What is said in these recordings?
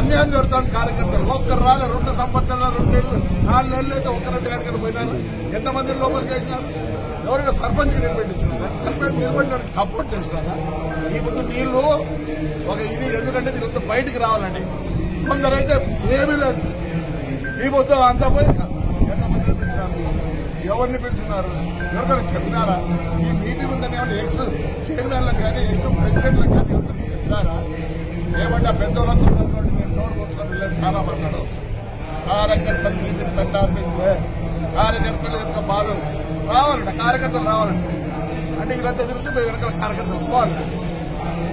అన్యాయం జరుగుతుంది. కార్యకర్తలు ఒక్కరు రాలే 2 సంవత్సరాలు 2 నెలలు 4 నెలలు అయితే ఒక్కరంటే కనుక పోయినారు. ఎంతమంది లోపలికి వేసినారు? ఎవరైనా సర్పంచ్ నిలబెట్టించినారా? సర్పంచ్ నిలబెట్టడానికి సపోర్ట్ చేసినారా? ఈ ముందు నీళ్లు ఒక ఇది ఎందుకంటే వీళ్ళంతా బయటికి రావాలండి. కొందరైతే ఏమీ లేదు. ఈ మొత్తం అంతా పోయి ఎంతమందిని పిలిచినారు? ఎవరిని పిలిచినారు? ఎవరికైనా చెప్పినారా? ఈ మీటింగ్ ఉందని ఏమన్నా ఎక్స్ చైర్మన్లకు కానీ ఎక్స్ ప్రెసిడెంట్లకు కానీ ఎవరికైనా చెప్పినారా? ఏమంటే పెద్దోళ్ళంతా ఉన్నటువంటి మీరు నోరు కూర్చొని చాలా మాట్లాడవచ్చు. కార్యకర్తలు మీటింగ్ పెట్టాల్సిందే. కార్యకర్తల యొక్క బాధలు రావాలంటే కార్యకర్తలు రావాలంటే అంటే వీళ్ళంతా తిరిగితే మేము వెనకాల కార్యకర్తలు పోవాలంటే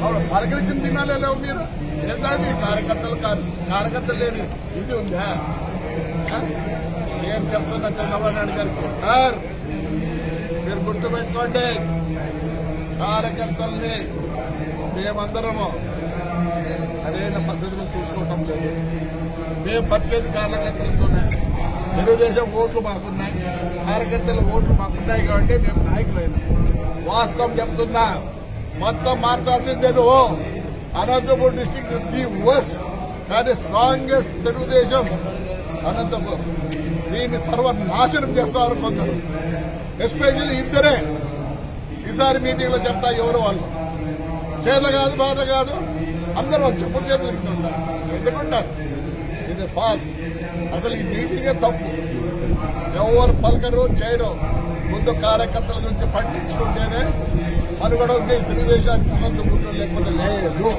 అవును పలకరించిన తినాలే లేవు మీరు. లేదా మీ కార్యకర్తలు లేని ఇది ఉందా? నేను చెప్తున్నా చంద్రబాబు నాయుడు గారికి, సార్ మీరు గుర్తుపెట్టుకోండి, కార్యకర్తల్ని మేమందరము సరైన పద్ధతిలో చూసుకోవటం లేదు. మేము బతికేది కార్యకర్తలతోనే. తెలుగుదేశం ఓట్లు మాకున్నాయి, కార్యకర్తల ఓట్లు మాకున్నాయి కాబట్టి మేము నాయకులైనా. వాస్తవం చెప్తున్నా, మొత్తం మార్చాల్సిందేదో అనంతపూర్ డిస్టిక్ ది వర్స్ట్ కానీ స్ట్రాంగెస్ట్ తెలుగుదేశం అనంతపూర్. దీన్ని సర్వనాశనం చేస్తారు కొందరు, ఎస్పెషల్లీ ఇద్దరే. ఈసారి మీటింగ్ లో చెప్తా ఎవరు వాళ్ళు. చేత కాదు, బాధ కాదు, అందరూ చెప్పులు చేతులు ఉంటారు. ఎందుకుంటారు? ఇది ఫాల్స్. అసలు ఈ మీటింగే తప్పు. ఎవరు పలకరు చేయరు. ముందు కార్యకర్తల గురించి పట్టించుకుంటేనే మనుగడ ఉంది తెలుగుదేశానికి. అనంతపూర్లో లేకపోతే లేదు.